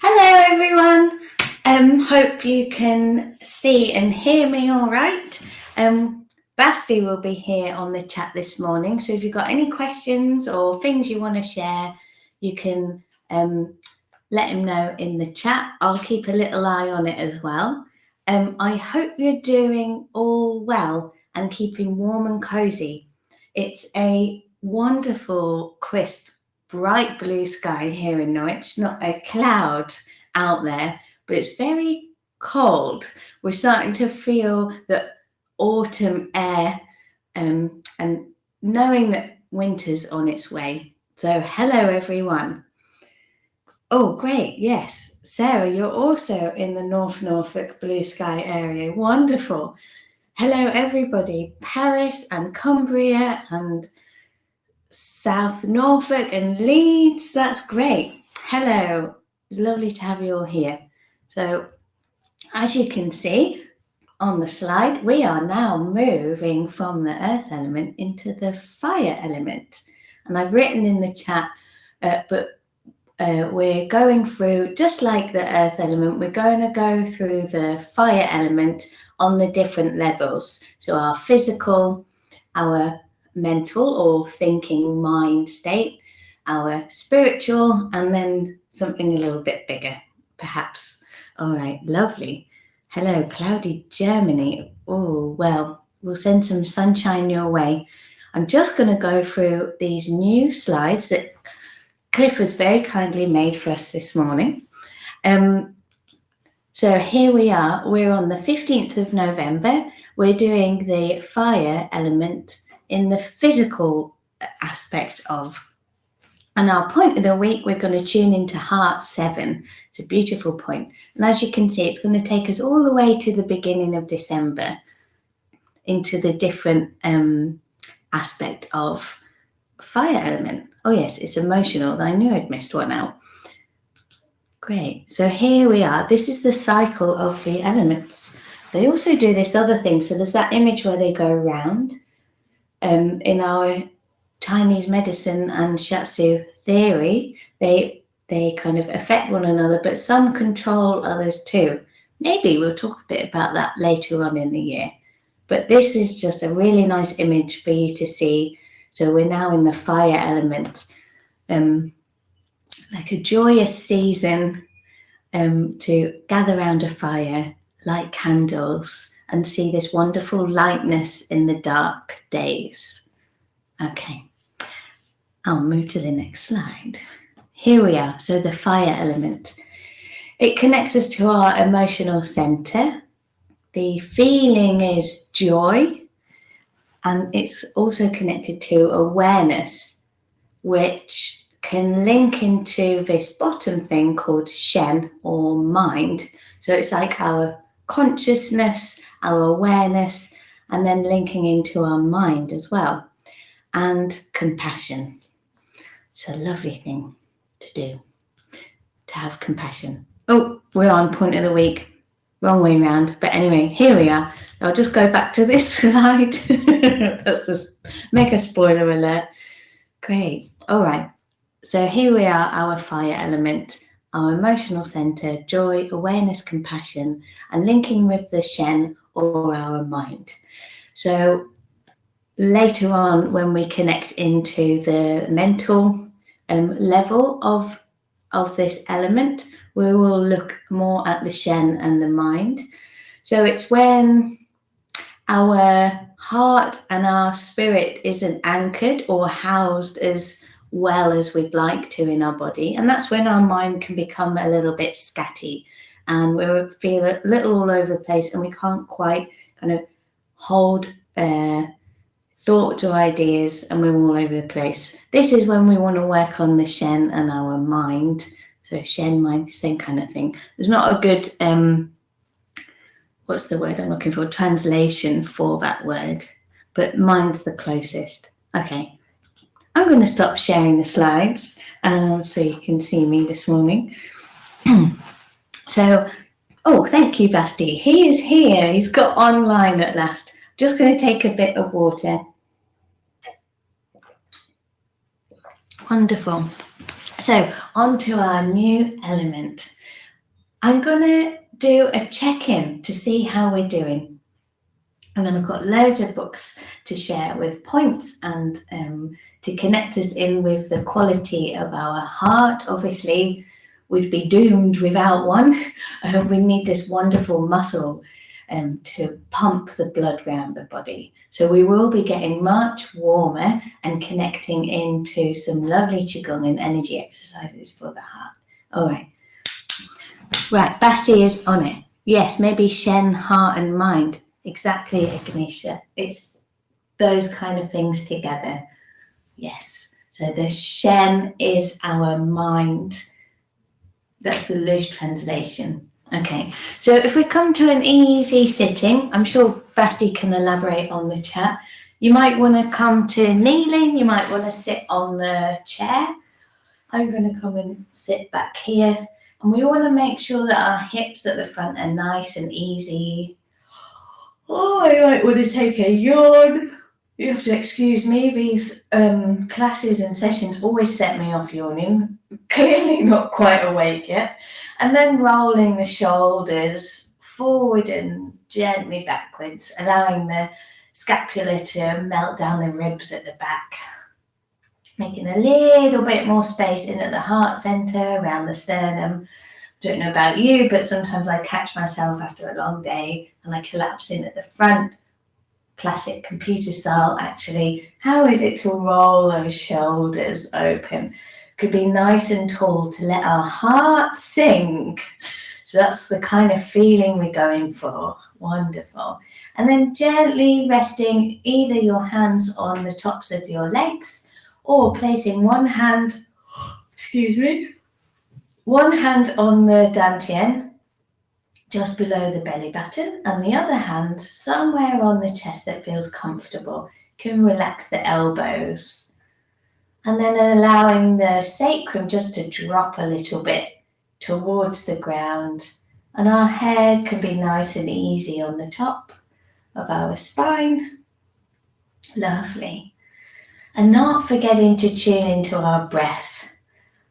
Hello everyone. Hope you can see and hear me all right. Basti will be here on the chat this morning. So if you've got any questions or things you want to share, you can let him know in the chat. I'll keep a little eye on it as well. I hope you're doing all well and keeping warm and cozy. It's a wonderful, crisp, bright blue sky here in Norwich, not a cloud out there, but it's very cold. We're starting to feel the autumn air and knowing that winter's on its way. So hello everyone. Oh, great. Yes. Sarah, you're also in the North Norfolk blue sky area. Wonderful. Hello, everybody. Paris and Cumbria and South Norfolk and Leeds. That's great. Hello. It's lovely to have you all here. So, as you can see on the slide, we are now moving from the earth element into the fire element. And I've written in the chat, we're going through, just like the earth element, we're going to go through the fire element on the different levels. So our physical, our mental or thinking mind state, our spiritual, and then something a little bit bigger, perhaps. All right, lovely. Hello, cloudy Germany. Oh, well, we'll send some sunshine your way. I'm just going to go through these new slides that Cliff has very kindly made for us this morning. So here we are. We're on the 15th of November. We're doing the fire element in the physical aspect of. And our point of the week, we're going to tune into Heart 7. It's a beautiful point. And as you can see, it's going to take us all the way to the beginning of December into the different aspect of fire element. Oh yes, it's emotional. I knew I'd missed one out. Great. So here we are. This is the cycle of the elements. They also do this other thing. So there's that image where they go around. In our Chinese medicine and Shiatsu theory, they kind of affect one another, but some control others too. Maybe we'll talk a bit about that later on in the year. But this is just a really nice image for you to see. So we're now in the fire element, like a joyous season to gather around a fire, light candles, and see this wonderful lightness in the dark days. Okay, I'll move to the next slide. Here we are. So the fire element. It connects us to our emotional center. The feeling is joy. And it's also connected to awareness, which can link into this bottom thing called Shen or mind. So it's like our consciousness, our awareness, and then linking into our mind as well. And compassion. It's a lovely thing to do, to have compassion. Oh, we're on point of the week. Wrong way round. But anyway, here we are. I'll just go back to this slide. That's just make a spoiler alert. Great. All right. So here we are, our fire element, our emotional center, joy, awareness, compassion, and linking with the Shen or our mind. So later on, when we connect into the mental level of this element, we will look more at the Shen and the mind. So it's when our heart and our spirit isn't anchored or housed as well as we'd like to in our body. And that's when our mind can become a little bit scatty and we feel a little all over the place and we can't quite kind of hold thoughts or ideas and we're all over the place. This is when we want to work on the Shen and our mind. So Shen, mind, same kind of thing. There's not a good, what's the word I'm looking for? Translation for that word, but mind's the closest. Okay, I'm going to stop sharing the slides so you can see me this morning. So, oh, thank you, Basti. He is here. He's got online at last. Just going to take a bit of water. Wonderful. So on to our new element. I'm going to do a check-in to see how we're doing. And then I've got loads of books to share with points and to connect us in with the quality of our heart. Obviously, we'd be doomed without one. We need this wonderful muscle to pump the blood around the body. So we will be getting much warmer and connecting into some lovely Qi Gong and energy exercises for the heart. All right. Right, Basti is on it. Yes, maybe Shen, heart and mind. Exactly, Ignitia. It's those kind of things together. Yes. So the Shen is our mind. That's the loose translation. Okay. So if we come to an easy sitting, I'm sure Basti can elaborate on the chat. You might want to come to kneeling. You might want to sit on the chair. I'm going to come and sit back here. And we want to make sure that our hips at the front are nice and easy. Oh, I might want to take a yawn. You have to excuse me. These classes and sessions always set me off yawning. Clearly not quite awake yet. And then rolling the shoulders forward and gently backwards, allowing the scapula to melt down the ribs at the back. Making a little bit more space in at the heart center, around the sternum. Don't know about you, but sometimes I catch myself after a long day and I collapse in at the front. Classic computer style, actually. How is it to roll those shoulders open? Could be nice and tall to let our heart sink. So that's the kind of feeling we're going for. Wonderful. And then gently resting either your hands on the tops of your legs or placing one hand, one hand on the dantian, just below the belly button, and the other hand somewhere on the chest that feels comfortable. You can relax the elbows. And then allowing the sacrum just to drop a little bit towards the ground. And our head can be nice and easy on the top of our spine. Lovely. And not forgetting to tune into our breath.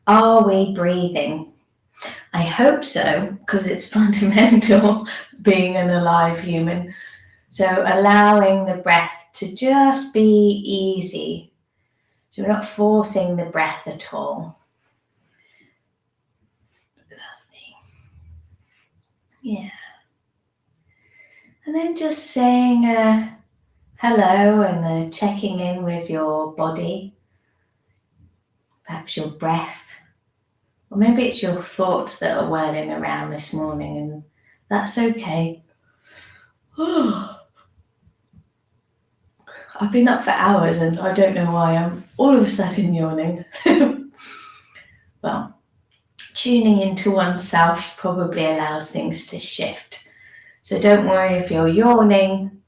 Are we breathing? I hope so, because it's fundamental being an alive human. So allowing the breath to just be easy. So we're not forcing the breath at all. Lovely. Yeah. And then just saying hello and checking in with your body. Perhaps your breath. Or maybe it's your thoughts that are whirling around this morning, and that's okay. I've been up for hours and I don't know why I'm all of a sudden yawning. Well, tuning into oneself probably allows things to shift. So don't worry if you're yawning,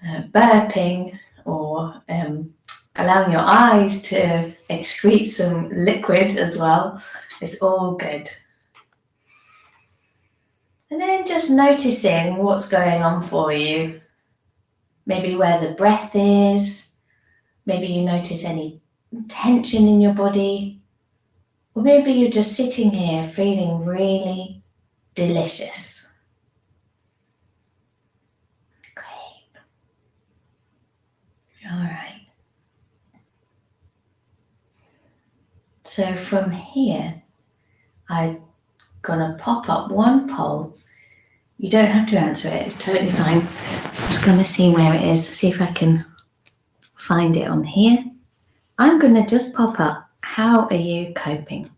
burping, or allowing your eyes to excrete some liquid as well. It's all good. And then just noticing what's going on for you. Maybe where the breath is. Maybe you notice any tension in your body. Or maybe you're just sitting here feeling really delicious. Great. All right. So from here, I'm going to pop up one poll. You don't have to answer it, it's totally fine. I'm just going to see where it is, see if I can find it on here. I'm going to just pop up, how are you coping?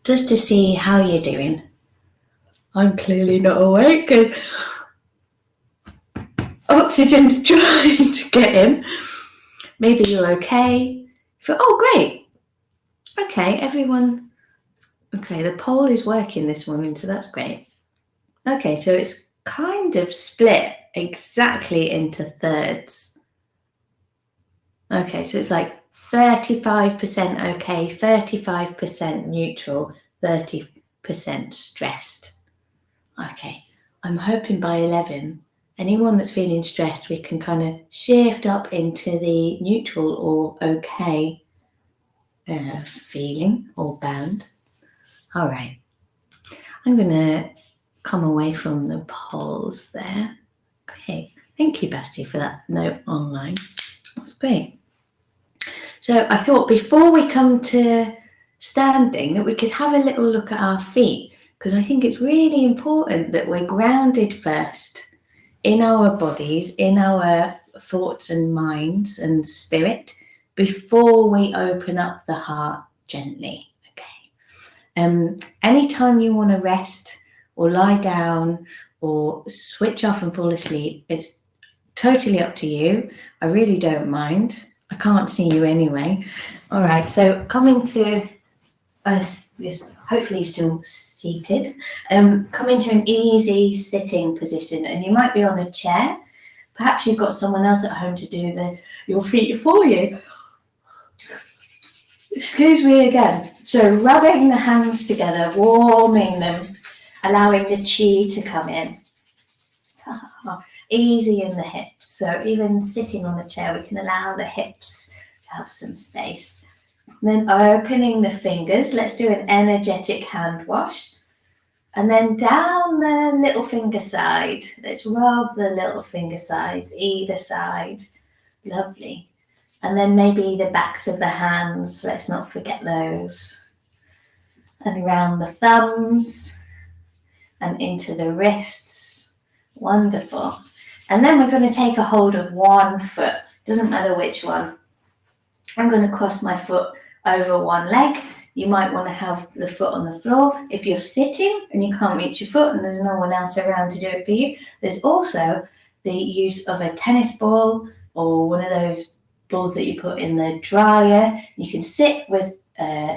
Just to see how you're doing. I'm clearly not awake and oxygen's trying to get in. Maybe you're okay. Oh, great. Okay, everyone. Okay, the poll is working this morning, so that's great. Okay, so it's kind of split exactly into thirds. Okay, so it's like 35% okay, 35% neutral, 30% stressed. Okay, I'm hoping by 11, anyone that's feeling stressed, we can kind of shift up into the neutral or okay feeling or band. All right. I'm going to come away from the polls there. Okay, thank you, Basti, for that note online. That's great. So I thought before we come to standing that we could have a little look at our feet, because I think it's really important that we're grounded first in our bodies, in our thoughts and minds and spirit, before we open up the heart gently. Okay. Anytime you want to rest or lie down or switch off and fall asleep, it's totally up to you. I really don't mind. I can't see you anyway. All right, so coming to us, just hopefully still seated. Come into an easy sitting position, and you might be on a chair. Perhaps you've got someone else at home to do your feet for you. Excuse me again. So rubbing the hands together, warming them, allowing the qi to come in. Easy in the hips. So even sitting on a chair, we can allow the hips to have some space. And then opening the fingers. Let's do an energetic hand wash. And then down the little finger side. Let's rub the little finger sides, either side. Lovely. And then maybe the backs of the hands. Let's not forget those. And around the thumbs and into the wrists. Wonderful. And then we're going to take a hold of one foot. Doesn't matter which one. I'm going to cross my foot over one leg. You might want to have the foot on the floor. If you're sitting and you can't reach your foot and there's no one else around to do it for you, there's also the use of a tennis ball or one of those balls that you put in the dryer. You can sit with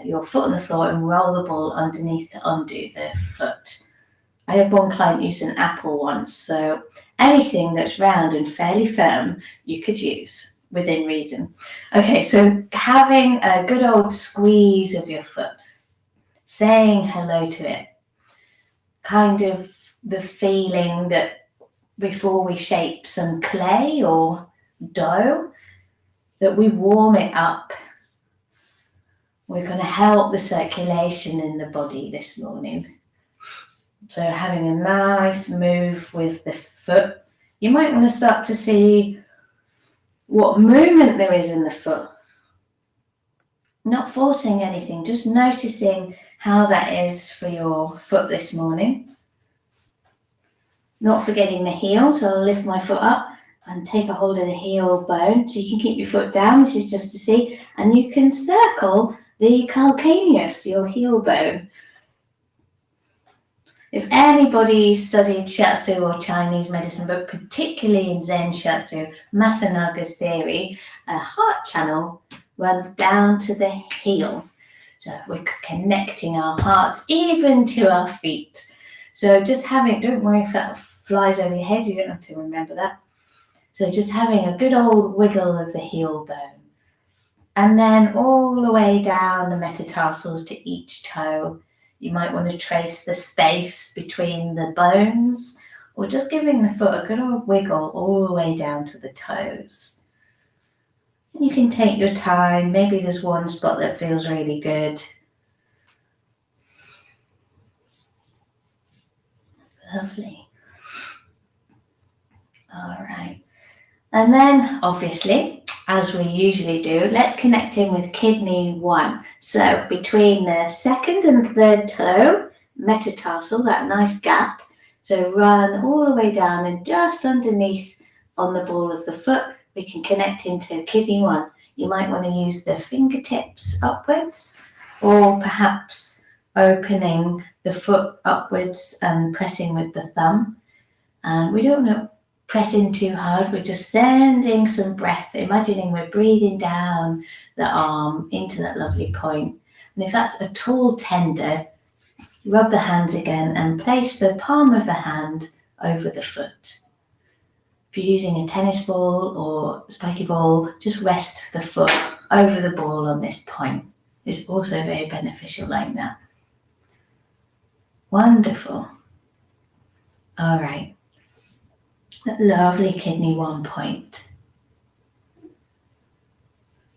your foot on the floor and roll the ball underneath to undo the foot. I had one client use an apple once, so anything that's round and fairly firm you could use within reason. Okay, so having a good old squeeze of your foot, saying hello to it, kind of the feeling that before we shape some clay or dough, that we warm it up. We're going to help the circulation in the body this morning. So having a nice move with the foot. You might want to start to see what movement there is in the foot. Not forcing anything, just noticing how that is for your foot this morning. Not forgetting the heel, so I'll lift my foot up and take a hold of the heel bone. So you can keep your foot down, this is just to see, and you can circle the calcaneus, your heel bone. If anybody studied Shiatsu or Chinese medicine, but particularly in Zen Shiatsu, Masanaga's theory, a heart channel runs down to the heel. So we're connecting our hearts even to our feet. So just having, don't worry if that flies over your head, you don't have to remember that. So just having a good old wiggle of the heel bone. And then all the way down the metatarsals to each toe. You might want to trace the space between the bones or just giving the foot a good old wiggle all the way down to the toes. You can take your time. Maybe there's one spot that feels really good. Lovely. All right. And then, obviously, as we usually do, let's connect in with kidney 1. So between the second and third toe, metatarsal, that nice gap. So run all the way down and just underneath on the ball of the foot, we can connect into kidney 1. You might want to use the fingertips upwards or perhaps opening the foot upwards and pressing with the thumb. And we don't want to press in too hard, we're just sending some breath, imagining we're breathing down the arm into that lovely point. And if that's at all tender, rub the hands again and place the palm of the hand over the foot. If you're using a tennis ball or spiky ball, just rest the foot over the ball on this point. It's also very beneficial like that. Wonderful. All right. That lovely kidney 1 point.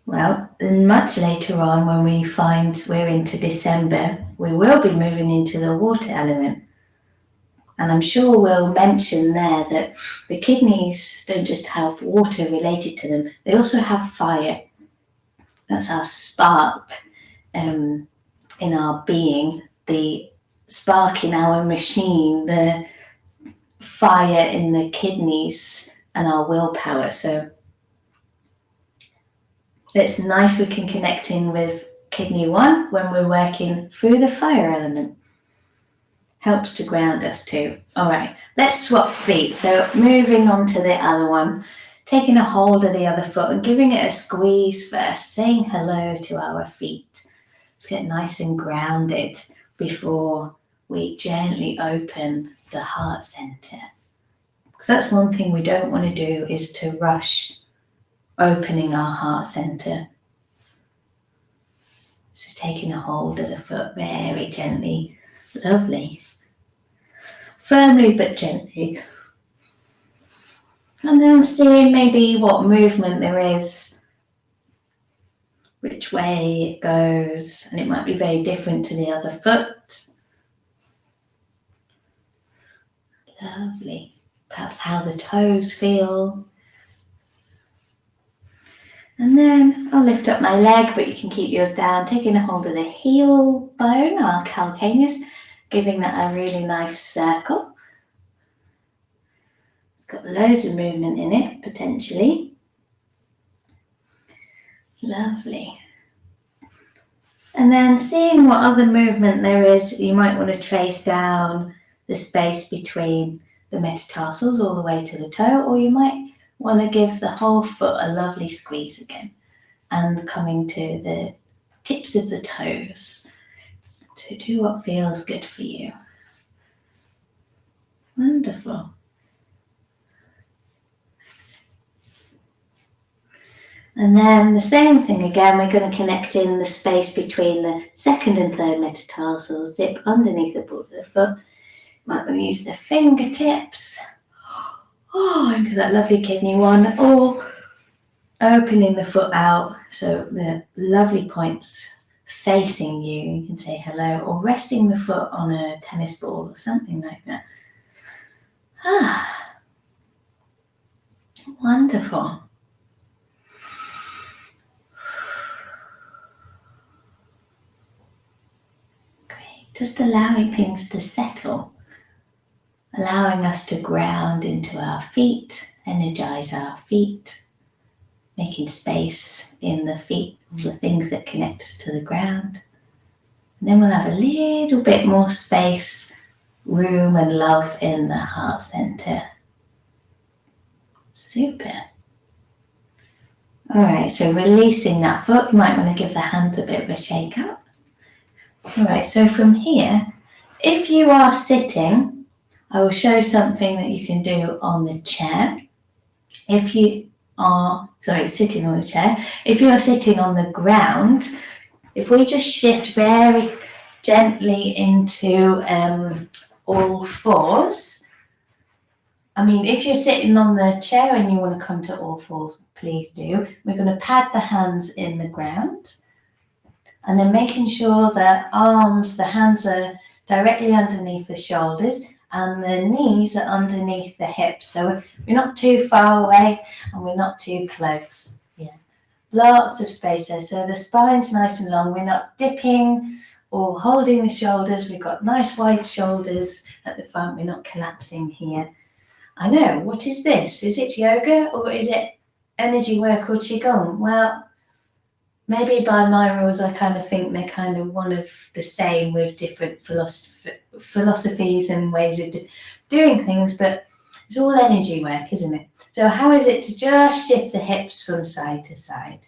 Well, much later on, when we find we're into December, we will be moving into the water element. And I'm sure we'll mention there that the kidneys don't just have water related to them, they also have fire. That's our spark in our being, the spark in our machine, the fire in the kidneys and our willpower. So it's nice we can connect in with kidney 1 when we're working through the fire element. Helps to ground us too. All right, let's swap feet. So moving on to the other one, taking a hold of the other foot and giving it a squeeze first, saying hello to our feet. Let's get nice and grounded before we gently open the heart center. Because that's one thing we don't want to do, is to rush opening our heart center. So taking a hold of the foot very gently. Lovely. Firmly but gently. And then see maybe what movement there is, which way it goes, and it might be very different to the other foot. Lovely. Perhaps how the toes feel. And then I'll lift up my leg, but you can keep yours down, taking a hold of the heel bone, our calcaneus, giving that a really nice circle. It's got loads of movement in it, potentially. Lovely. And then seeing what other movement there is, you might want to trace down the space between the metatarsals all the way to the toe, or you might want to give the whole foot a lovely squeeze again and coming to the tips of the toes. So do what feels good for you. Wonderful. And then the same thing again, we're going to connect in the space between the second and third metatarsals, zip underneath the ball of the foot. Might want to use the fingertips into that lovely kidney 1, or opening the foot out so the lovely points facing you. You can say hello, or resting the foot on a tennis ball or something like that. Wonderful. Great. Just allowing things to settle. Allowing us to ground into our feet, energize our feet, making space in the feet, all the things that connect us to the ground. And then we'll have a little bit more space, room and love in the heart center. Super. All right, so releasing that foot, you might want to give the hands a bit of a shake up. All right, so from here, if you are sitting, I will show something that you can do on the chair. If you are, sitting on the chair, if you are sitting on the ground, if we just shift very gently into all fours. I mean, if you're sitting on the chair and you want to come to all fours, please do. We're going to pad the hands in the ground. And then making sure that the hands are directly underneath the shoulders, and the knees are underneath the hips. So we're not too far away and we're not too close. Yeah, lots of space there. So the spine's nice and long. We're not dipping or holding the shoulders. We've got nice wide shoulders at the front. We're not collapsing here. I know, what is this? Is it yoga or is it energy work or Qi Gong? Well, maybe by my rules, I kind of think they're kind of one of the same with different philosophies and ways of doing things, but it's all energy work, isn't it? So how is it to just shift the hips from side to side?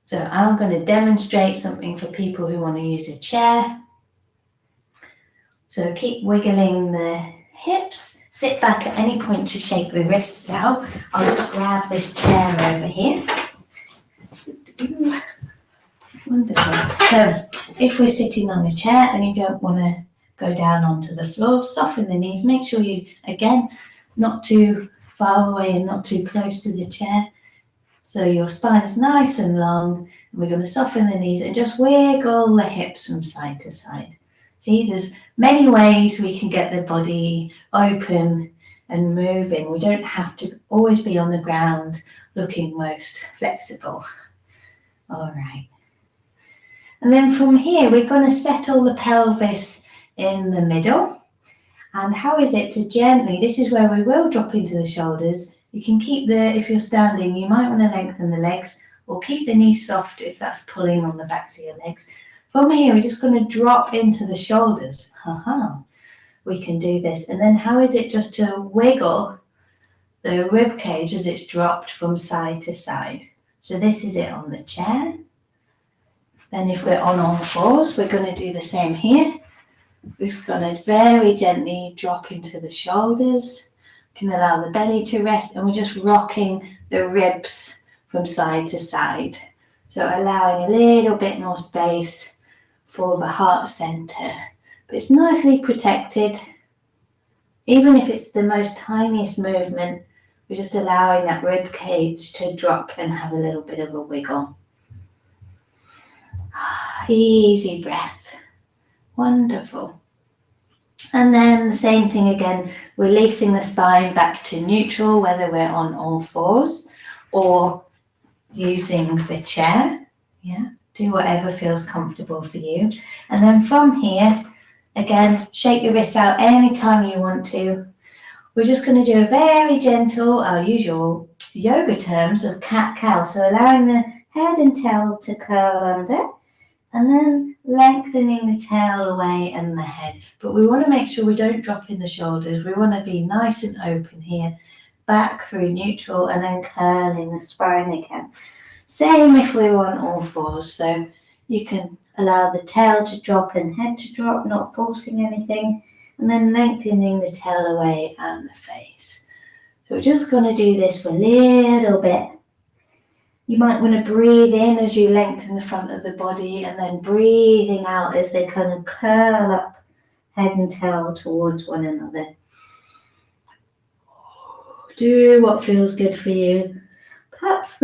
So I'm going to demonstrate something for people who want to use a chair. So keep wiggling the hips. Sit back at any point to shake the wrists out. I'll just grab this chair over here. Wonderful. So if we're sitting on a chair and you don't want to go down onto the floor, soften the knees. Make sure you, again, not too far away and not too close to the chair. So your spine's nice and long, and we're going to soften the knees and just wiggle the hips from side to side. See, there's many ways we can get the body open and moving. We don't have to always be on the ground looking most flexible. All right. And then from here, we're going to settle the pelvis in the middle. And how is it to gently, this is where we will drop into the shoulders. You can keep if you're standing, you might want to lengthen the legs or keep the knees soft if that's pulling on the backs of your legs. From here, we're just going to drop into the shoulders. We can do this. And then how is it just to wiggle the rib cage as it's dropped from side to side? So this is it on the chair. Then if we're on all fours, we're going to do the same here. We're just going to very gently drop into the shoulders. Can allow the belly to rest, and we're just rocking the ribs from side to side. So allowing a little bit more space for the heart center. But it's nicely protected. Even if it's the most tiniest movement, we're just allowing that rib cage to drop and have a little bit of a wiggle. Easy breath. Wonderful. And then the same thing again, releasing the spine back to neutral, whether we're on all fours or using the chair. Yeah, do whatever feels comfortable for you. And then from here, again, shake the wrists out anytime you want to. We're just going to do a very gentle, our usual yoga terms of cat-cow. So allowing the head and tail to curl under, and then lengthening the tail away and the head. But we want to make sure we don't drop in the shoulders. We want to be nice and open here, back through neutral, and then curling the spine again. Same if we were on all fours. So you can allow the tail to drop and head to drop, not forcing anything, and then lengthening the tail away and the face. So we're just going to do this for a little bit. You might want to breathe in as you lengthen the front of the body, and then breathing out as they kind of curl up head and tail towards one another. Do what feels good for you. Perhaps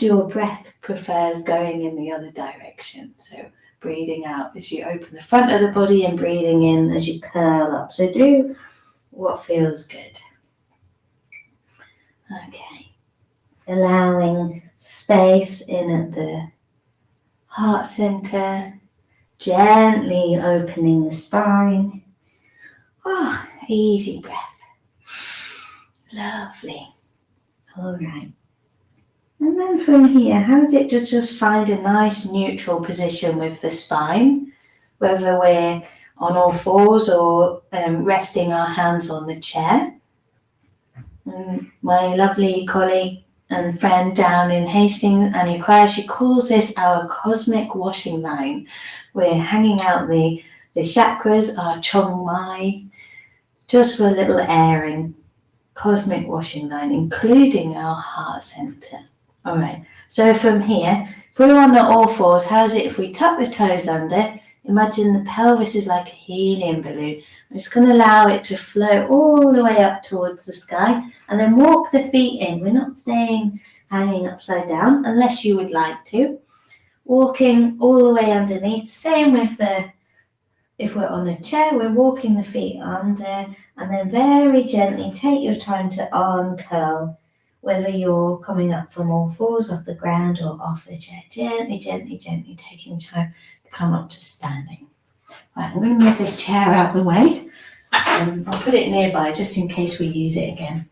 your breath prefers going in the other direction. So breathing out as you open the front of the body and breathing in as you curl up. So do what feels good. Okay. Allowing space in at the heart center, gently opening the spine. Easy breath. Lovely. All right. And then from here, how is it to just find a nice neutral position with the spine, whether we're on all fours or resting our hands on the chair. And my lovely colleague and friend down in Hastings, Annie Choir, she calls this our cosmic washing line. We're hanging out the chakras, our Chong Mai, just for a little airing. Cosmic washing line, including our heart center. All right, so from here, if we're on the all fours, how's it if we tuck the toes under? Imagine the pelvis is like a helium balloon. I'm just going to allow it to float all the way up towards the sky, and then walk the feet in. We're not staying hanging upside down unless you would like to. Walking all the way underneath. Same with if we're on a chair, we're walking the feet under, and then very gently take your time to arm curl, whether you're coming up from all fours off the ground or off the chair. Gently, gently, gently taking time to come up to standing. Right, I'm going to move this chair out of the way. I'll put it nearby just in case we use it again.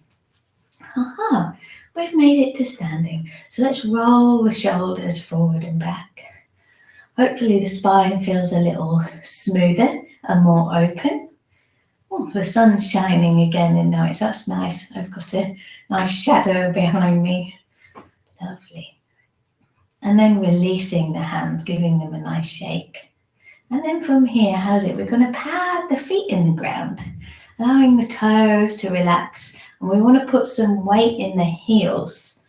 We've made it to standing. So let's roll the shoulders forward and back. Hopefully the spine feels a little smoother and more open. Oh, the sun's shining again in Norwich. That's nice. I've got a nice shadow behind me. Lovely. And then releasing the hands, giving them a nice shake. And then from here, how's it? We're going to pad the feet in the ground, allowing the toes to relax. And we want to put some weight in the heels.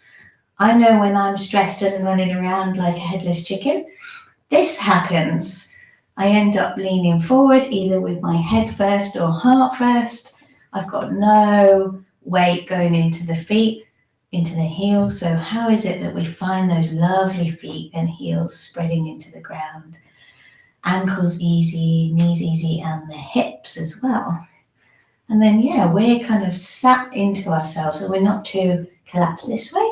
I know when I'm stressed and running around like a headless chicken, this happens. I end up leaning forward either with my head first or heart first. I've got no weight going into the feet. into the heels. So how is it that we find those lovely feet and heels spreading into the ground? Ankles easy, knees easy, and the hips as well. And then, yeah, we're kind of sat into ourselves, so we're not too collapsed this way.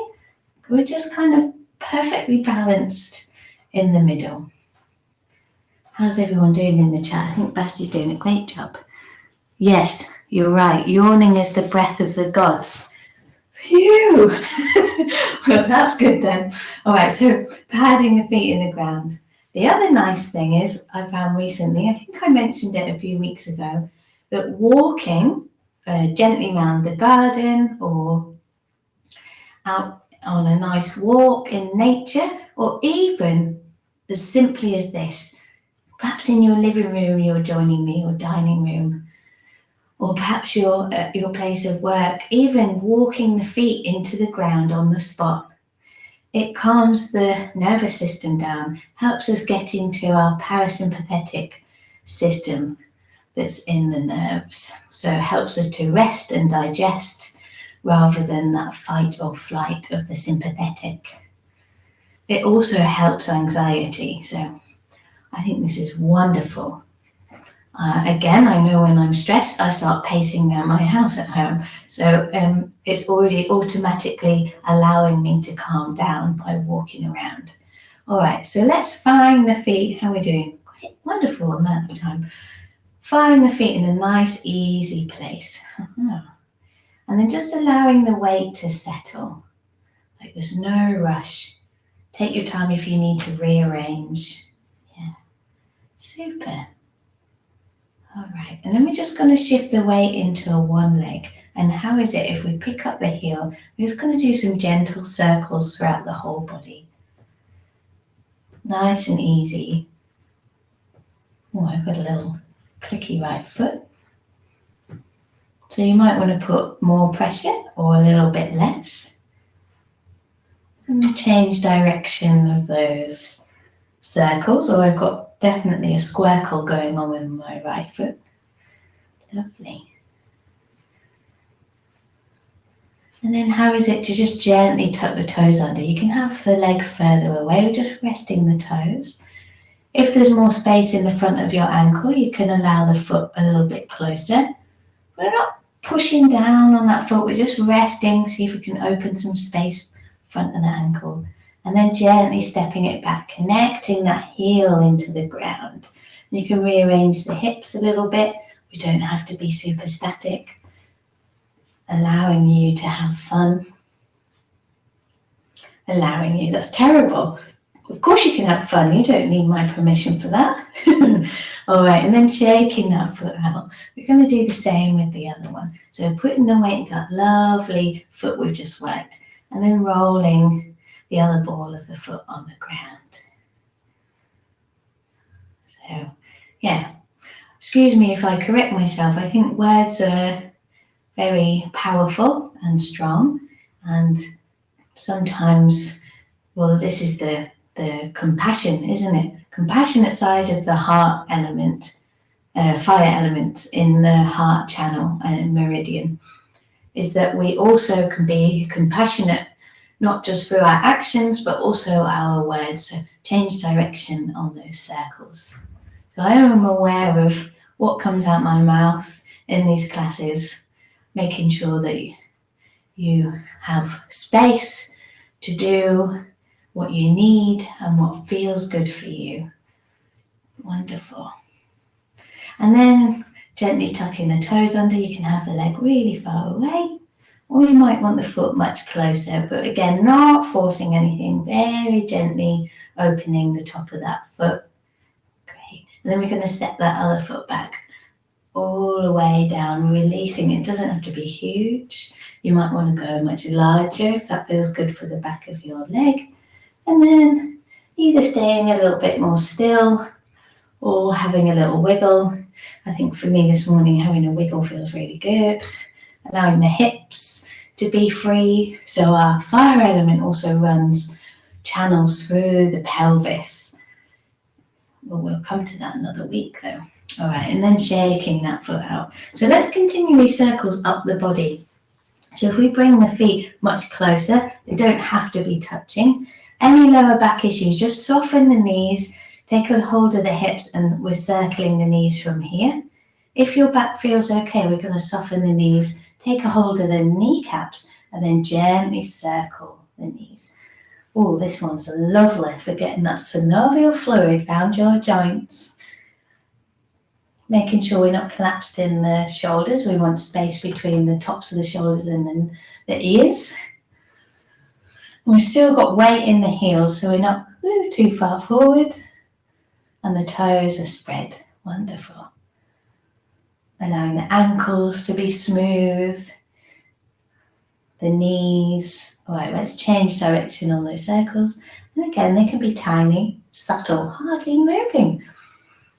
We're just kind of perfectly balanced in the middle. How's everyone doing in the chat? I think Basti's doing a great job. Yes, you're right. Yawning is the breath of the gods. Phew! Well, that's good then. All right, so padding the feet in the ground. The other nice thing is, I found recently, I think I mentioned it a few weeks ago, that walking gently around the garden or out on a nice walk in nature, or even as simply as this, perhaps in your living room you're joining me, or dining room, or perhaps you're at your place of work, even walking the feet into the ground on the spot. It calms the nervous system down, helps us get into our parasympathetic system that's in the nerves. So it helps us to rest and digest rather than that fight or flight of the sympathetic. It also helps anxiety. So I think this is wonderful. Again, I know when I'm stressed, I start pacing around my house at home. So it's already automatically allowing me to calm down by walking around. All right, so let's find the feet. How are we doing? Great, wonderful amount of time. Find the feet in a nice, easy place. And then just allowing the weight to settle. Like there's no rush. Take your time if you need to rearrange. Yeah, super. All right, and then we're just going to shift the weight into a one leg. And how is it if we pick up the heel? We're just going to do some gentle circles throughout the whole body. Nice and easy. Oh, I've got a little clicky right foot. So you might want to put more pressure or a little bit less. And change direction of those circles, or I've got definitely a squircle going on with my right foot. Lovely. And then how is it to just gently tuck the toes under? You can have the leg further away, we're just resting the toes. If there's more space in the front of your ankle, you can allow the foot a little bit closer. We're not pushing down on that foot, we're just resting, see if we can open some space front of the ankle. And then gently stepping it back, connecting that heel into the ground. You can rearrange the hips a little bit. We don't have to be super static. Allowing you to have fun. Allowing you, that's terrible. Of course you can have fun, you don't need my permission for that. All right, and then shaking that foot out. We're going to do the same with the other one. So putting the weight into that lovely foot we've just worked, and then rolling the other ball of the foot on the ground. So, yeah, excuse me if I correct myself. I think words are very powerful and strong, and sometimes, well, this is the compassion, isn't it? Compassionate side of the heart element, fire element in the heart channel and meridian, is that we also can be compassionate, not just through our actions, but also our words. So change direction on those circles. So I am aware of what comes out my mouth in these classes, making sure that you have space to do what you need and what feels good for you. Wonderful. And then gently tucking the toes under. You can have the leg really far away, or you might want the foot much closer, but again, not forcing anything, very gently opening the top of that foot. Great. And then we're going to step that other foot back all the way down, releasing it. It doesn't have to be huge. You might want to go much larger if that feels good for the back of your leg. And then either staying a little bit more still or having a little wiggle. I think for me this morning, having a wiggle feels really good. Allowing the hips to be free. So our fire element also runs channels through the pelvis. Well, we'll come to that another week though. All right, and then shaking that foot out. So let's continue these circles up the body. So if we bring the feet much closer, they don't have to be touching. Any lower back issues, just soften the knees, take a hold of the hips, and we're circling the knees from here. If your back feels okay, we're going to soften the knees, take a hold of the kneecaps, and then gently circle the knees. Oh, this one's lovely for getting that synovial fluid around your joints. Making sure we're not collapsed in the shoulders. We want space between the tops of the shoulders and then the ears. We've still got weight in the heels, so we're not too far forward. And the toes are spread. Wonderful. Allowing the ankles to be smooth. The knees. All right, let's change direction on those circles. And again, they can be tiny, subtle, hardly moving,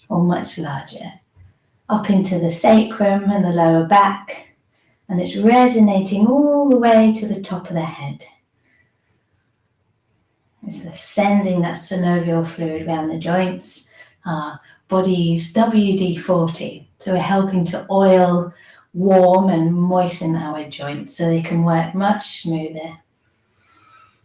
or much larger. Up into the sacrum and the lower back, and it's resonating all the way to the top of the head. It's sending that synovial fluid around the joints. Our body's WD-40, so we're helping to oil, warm and moisten our joints so they can work much smoother.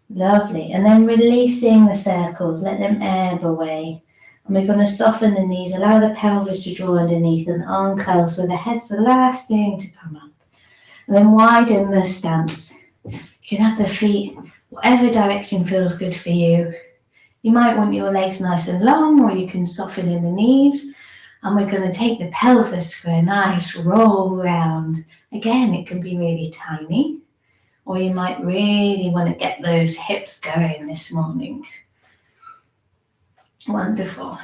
Lovely. And then releasing the circles, let them ebb away. And we're going to soften the knees, allow the pelvis to draw underneath and uncurl so the head's the last thing to come up. And then widen the stance. You can have the feet, whatever direction feels good for you. You might want your legs nice and long, or you can soften in the knees. And we're going to take the pelvis for a nice roll round. Again, it can be really tiny, or you might really want to get those hips going this morning. Wonderful.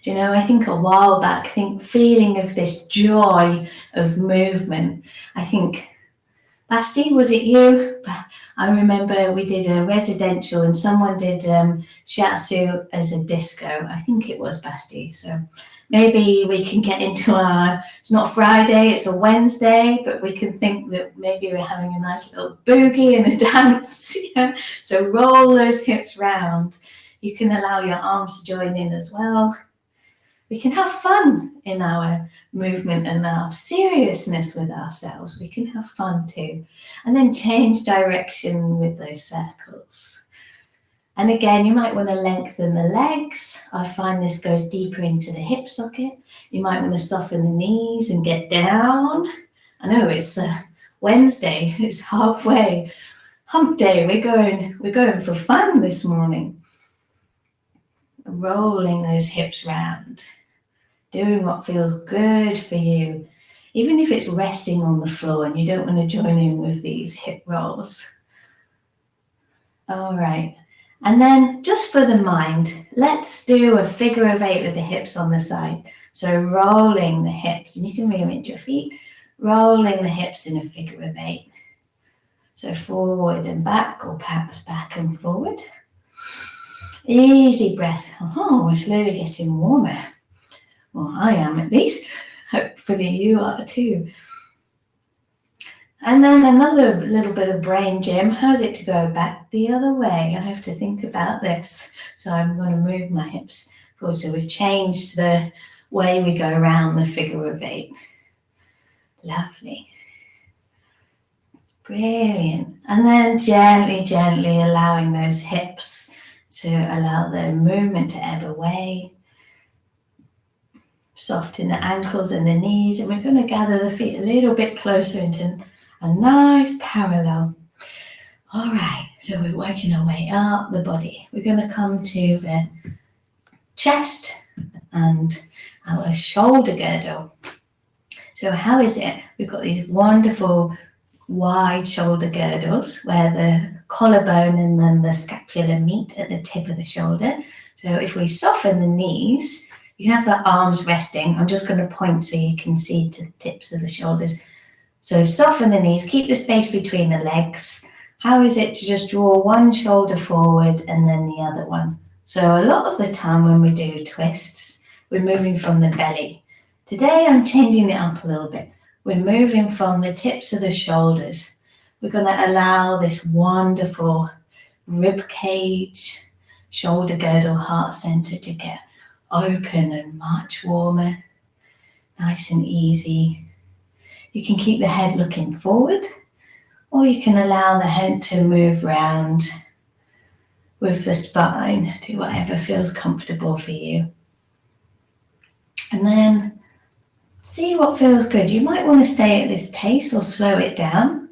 Do you know, I think a while back, feeling of this joy of movement. I think, Basti, was it you? I remember we did a residential and someone did Shiatsu as a disco. I think it was Basti. So maybe we can get into it's not Friday, it's a Wednesday, but we can think that maybe we're having a nice little boogie and a dance. Yeah? So roll those hips round. You can allow your arms to join in as well. We can have fun in our movement and our seriousness with ourselves. We can have fun too. And then change direction with those circles. And again, you might want to lengthen the legs. I find this goes deeper into the hip socket. You might want to soften the knees and get down. I know it's Wednesday, it's halfway. Hump day, we're going for fun this morning. Rolling those hips round, doing what feels good for you, even if it's resting on the floor and you don't want to join in with these hip rolls. All right, and then just for the mind, let's do a figure of 8 with the hips on the side. So rolling the hips, and you can rearrange your feet, rolling the hips in a figure of 8. So forward and back, or perhaps back and forward. Easy breath. Oh, we're slowly getting warmer. Well, I am at least. Hopefully you are too. And then another little bit of brain gym. How's it to go back the other way? I have to think about this. So I'm going to move my hips forward. So we've changed the way we go around the figure of 8. Lovely. Brilliant. And then gently, gently allowing those hips to allow the movement to ebb away. Soften the ankles and the knees, and we're going to gather the feet a little bit closer into a nice parallel. All right, so we're working our way up the body. We're going to come to the chest and our shoulder girdle. So how is it? We've got these wonderful wide shoulder girdles where the collarbone and then the scapula meet at the tip of the shoulder. So if we soften the knees, you can have the arms resting. I'm just going to point so you can see to the tips of the shoulders. So soften the knees, keep the space between the legs. How is it to just draw one shoulder forward and then the other one? So a lot of the time when we do twists, we're moving from the belly. Today I'm changing it up a little bit. We're moving from the tips of the shoulders. We're going to allow this wonderful rib cage, shoulder girdle, heart center to get open and much warmer, nice and easy. You can keep the head looking forward or you can allow the head to move around with the spine. Do whatever feels comfortable for you. And then see what feels good. You might want to stay at this pace or slow it down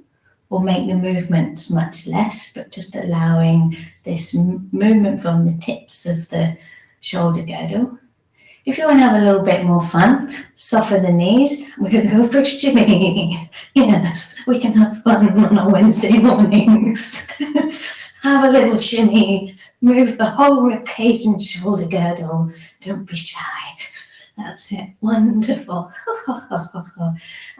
or make the movements much less, but just allowing this movement from the tips of the shoulder girdle. If you want to have a little bit more fun, soften the knees. We're going to go push Jimmy. Yes, we can have fun on our Wednesday mornings. Have a little shimmy. Move the whole ribcage and shoulder girdle. Don't be shy. That's it. Wonderful.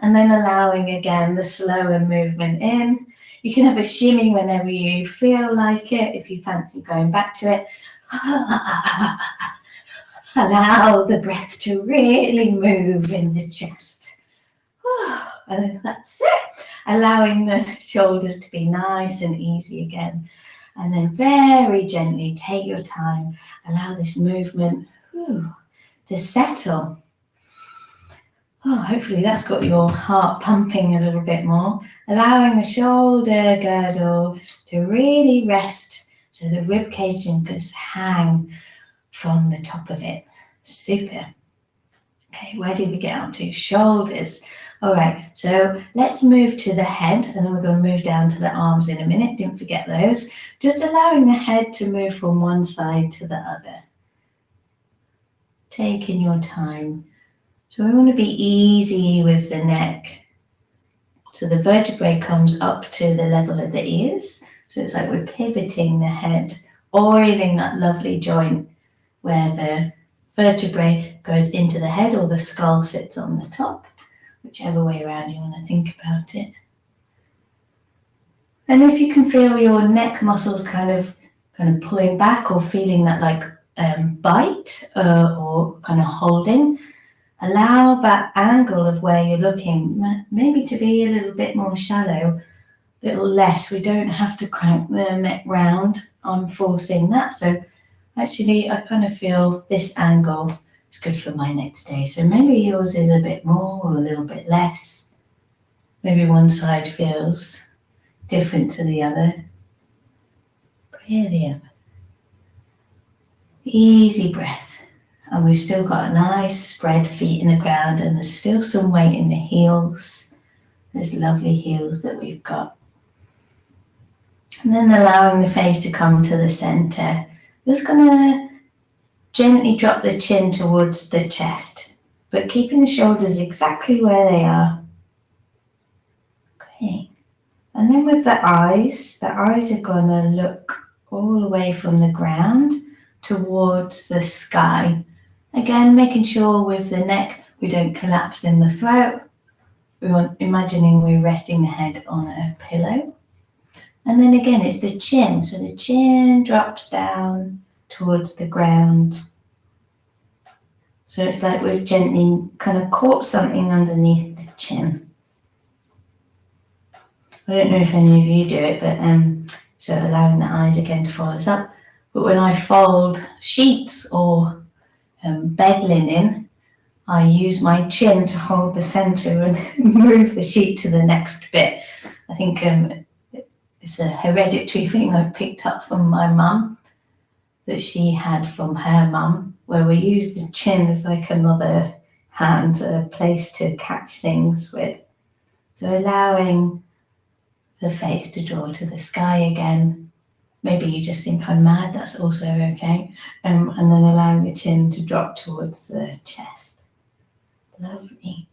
And then allowing again the slower movement in. You can have a shimmy whenever you feel like it, if you fancy going back to it. Allow the breath to really move in the chest. And that's it. Allowing the shoulders to be nice and easy again. And then very gently take your time. Allow this movement to settle. Hopefully that's got your heart pumping a little bit more. Allowing the shoulder girdle to really rest so the ribcage can just hang from the top of it. Super. Okay, where did we get up to? Shoulders. All right, so let's move to the head, and then we're going to move down to the arms in a minute. Didn't forget those. Just allowing the head to move from one side to the other. Taking your time. So we want to be easy with the neck. So the vertebrae comes up to the level of the ears. So it's like we're pivoting the head, oiling that lovely joint where the vertebrae goes into the head or the skull sits on the top, whichever way around you want to think about it. And if you can feel your neck muscles kind of pulling back or feeling that like bite or kind of holding, allow that angle of where you're looking maybe to be a little bit more shallow, a little less. We don't have to crank the neck round. I'm forcing that. So actually I kind of feel this angle is good for my neck today. So maybe yours is a bit more or a little bit less. Maybe one side feels different to the other. Brilliant. Easy breath. And we've still got a nice spread feet in the ground, and there's still some weight in the heels. Those lovely heels that we've got. And then allowing the face to come to the center. Just gonna gently drop the chin towards the chest, but keeping the shoulders exactly where they are. Okay. And then with the eyes are gonna look all the way from the ground towards the sky. Again, making sure with the neck we don't collapse in the throat. Imagining we're resting the head on a pillow. And then again, it's the chin. So the chin drops down towards the ground. So it's like we've gently kind of caught something underneath the chin. I don't know if any of you do it, but so allowing the eyes again to follow us up. But when I fold sheets or bed linen, I use my chin to hold the center and move the sheet to the next bit. I think it's a hereditary thing I've picked up from my mum that she had from her mum, where we use the chin as like another hand, a place to catch things with. So allowing the face to draw to the sky again. Maybe you just think I'm mad, that's also okay. And then allowing the chin to drop towards the chest. Lovely.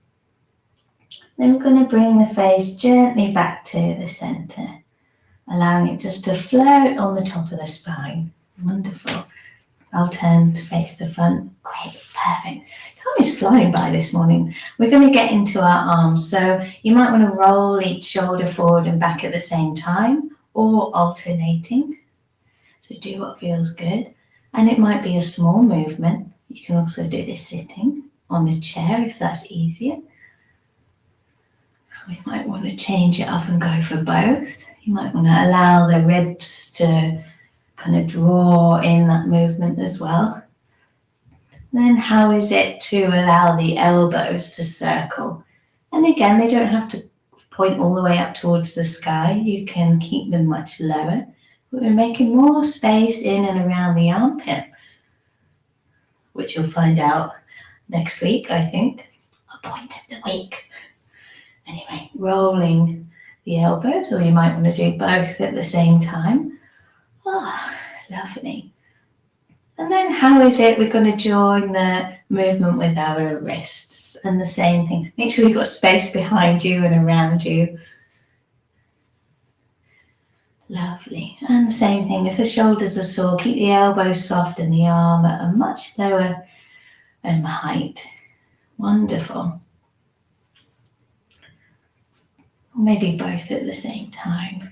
Then we're going to bring the face gently back to the center, allowing it just to float on the top of the spine. Wonderful. I'll turn to face the front. Great, perfect. Time is flying by this morning. We're going to get into our arms. So you might want to roll each shoulder forward and back at the same time, or alternating. So do what feels good. And it might be a small movement. You can also do this sitting on a chair if that's easier. We might want to change it up and go for both. You might want to allow the ribs to kind of draw in that movement as well. Then how is it to allow the elbows to circle? And again, they don't have to point all the way up towards the sky. You can keep them much lower. We're making more space in and around the armpit, which you'll find out next week, I think. A point of the week. Anyway, rolling the elbows, or you might want to do both at the same time. Oh, lovely. And then how is it we're going to join the movement with our wrists? And the same thing. Make sure you've got space behind you and around you. Lovely. And the same thing, if the shoulders are sore, keep the elbows soft and the arm at a much lower height. Wonderful. Or maybe both at the same time.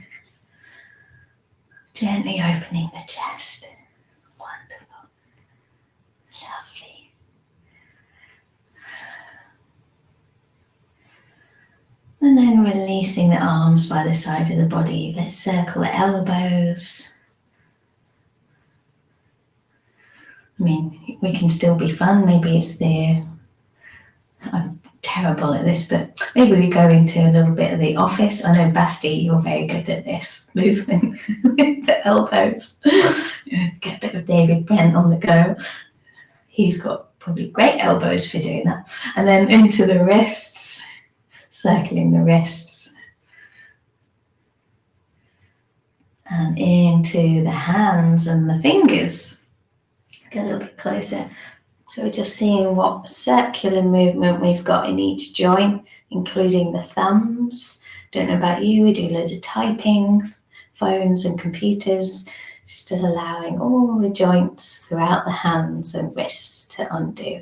Gently opening the chest. Wonderful. Lovely. And then releasing the arms by the side of the body. Let's circle the elbows. I mean, we can still be fun. Maybe it's I'm terrible at this, but maybe we go into a little bit of the office. I know, Basti, you're very good at this movement with the elbows. Get a bit of David Brent on the go. He's got probably great elbows for doing that. And then into the wrists, circling the wrists. And into the hands and the fingers. Get a little bit closer. So we're just seeing what circular movement we've got in each joint, including the thumbs. Don't know about you, we do loads of typing, phones and computers, just allowing all the joints throughout the hands and wrists to undo.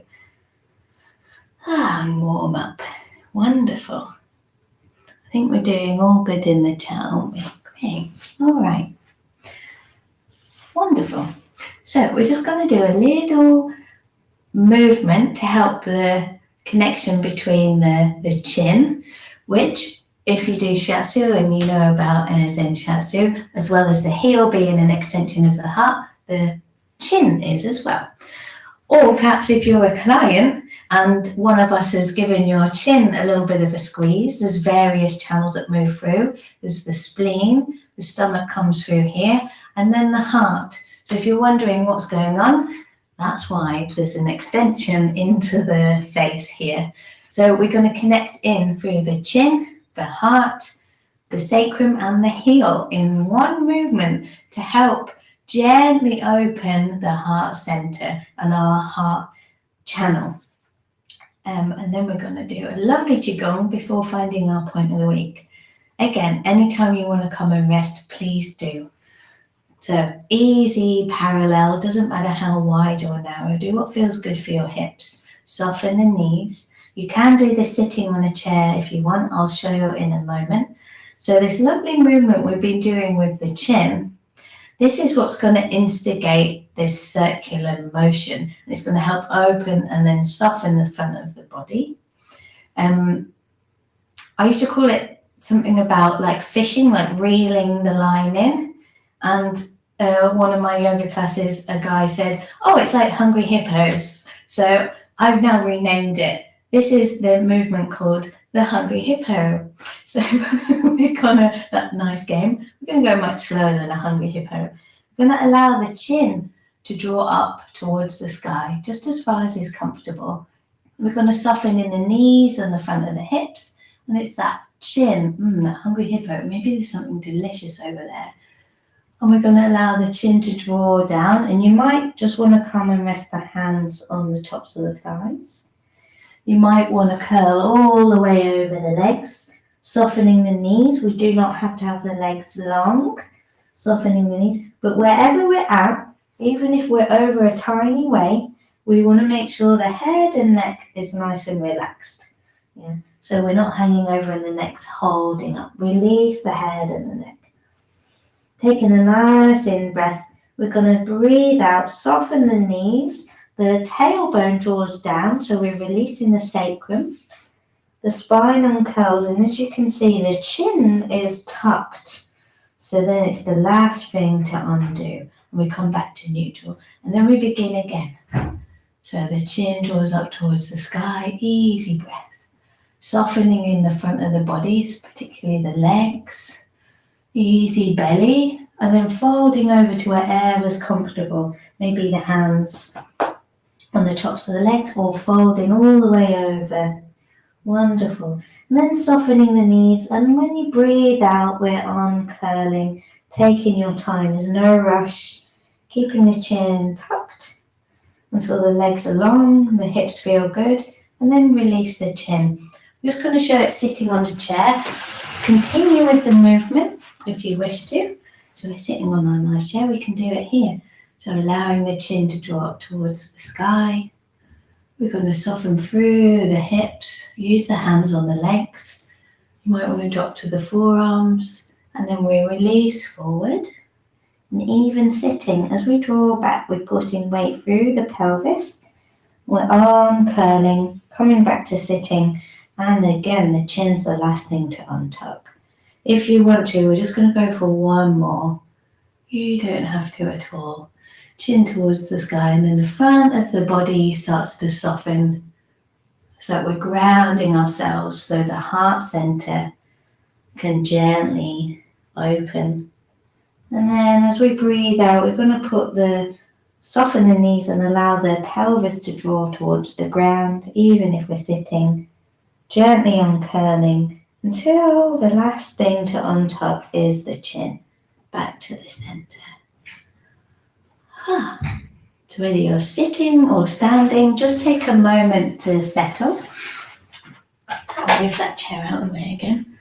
And warm up. Wonderful. I think we're doing all good in the chat, aren't we? Great. All right. Wonderful. So we're just going to do a little movement to help the connection between the chin, which if you do Shiatsu and you know about Zen Shiatsu, as well as the heel being an extension of the heart, the chin is as well. Or perhaps if you're a client and one of us has given your chin a little bit of a squeeze, there's various channels that move through. There's the spleen, the stomach comes through here, and then the heart. So if you're wondering what's going on, that's why there's an extension into the face here. So we're going to connect in through the chin, the heart, the sacrum and the heel in one movement to help gently open the heart center and our heart channel. And then we're going to do a lovely Qi Gong before finding our point of the week. Again, anytime you want to come and rest, please do. So easy, parallel, doesn't matter how wide or narrow. Do what feels good for your hips. Soften the knees. You can do this sitting on a chair if you want. I'll show you in a moment. So this lovely movement we've been doing with the chin, this is what's going to instigate this circular motion. It's going to help open and then soften the front of the body. I used to call it something about like fishing, like reeling the line in. And one of my yoga classes, a guy said, oh, it's like hungry hippos. So I've now renamed it. This is the movement called the hungry hippo. So we're gonna, that nice game, we're gonna go much slower than a hungry hippo. We're gonna allow the chin to draw up towards the sky, just as far as is comfortable. We're gonna soften in the knees and the front of the hips. And it's that chin, that hungry hippo. Maybe there's something delicious over there. And we're going to allow the chin to draw down. And you might just want to come and rest the hands on the tops of the thighs. You might want to curl all the way over the legs, softening the knees. We do not have to have the legs long, softening the knees. But wherever we're at, even if we're over a tiny way, we want to make sure the head and neck is nice and relaxed. Yeah. So we're not hanging over and the neck's holding up. Release the head and the neck. Taking a nice in-breath, we're going to breathe out, soften the knees, the tailbone draws down, so we're releasing the sacrum, the spine uncurls, and as you can see, the chin is tucked, so then it's the last thing to undo, and we come back to neutral, and then we begin again. So the chin draws up towards the sky, easy breath, Softening in the front of the bodies, particularly the legs. Easy belly, and then folding over to wherever's comfortable. Maybe the hands on the tops of the legs or folding all the way over. Wonderful. And then softening the knees, and when you breathe out, we're arm curling, taking your time. There's no rush, keeping the chin tucked until the legs are long, the hips feel good, and then release the chin. I'm just going to show it sitting on a chair. Continue with the movement if you wish to. So we're sitting on our nice chair, we can do it here. So allowing the chin to draw up towards the sky. We're going to soften through the hips, use the hands on the legs. You might want to drop to the forearms, and then we release forward. And even sitting, as we draw back, we're putting weight through the pelvis. We're arm curling, coming back to sitting, and again, the chin's the last thing to untuck. If you want to, we're just going to go for one more. You don't have to at all. Chin towards the sky, and then the front of the body starts to soften. It's like we're grounding ourselves so the heart center can gently open. And then as we breathe out, we're going to soften the knees and allow the pelvis to draw towards the ground, even if we're sitting. Gently uncurling until the last thing to untuck is the chin. Back to the center. So whether you're sitting or standing, just take a moment to settle. I'll move that chair out of the way again.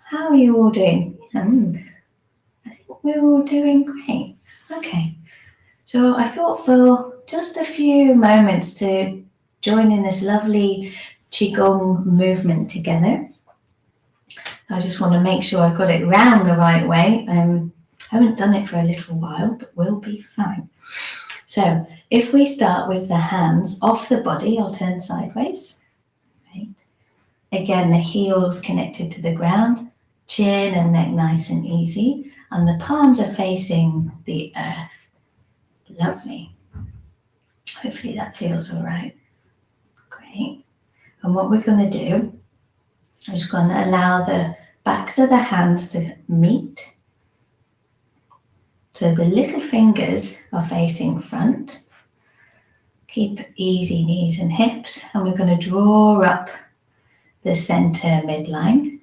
How are you all doing? I think we're all doing great. Okay. So I thought for just a few moments to join in this lovely Qi Gong movement together. I just want to make sure I got it round the right way. I haven't done it for a little while, but we'll be fine. So if we start with the hands off the body, I'll turn sideways. Right. Again, the heels connected to the ground, chin and neck nice and easy, and the palms are facing the earth. Lovely. Hopefully that feels all right. Great. And what we're going to do is we're going to allow the backs of the hands to meet. So the little fingers are facing front. Keep easy knees and hips, and we're going to draw up the center midline.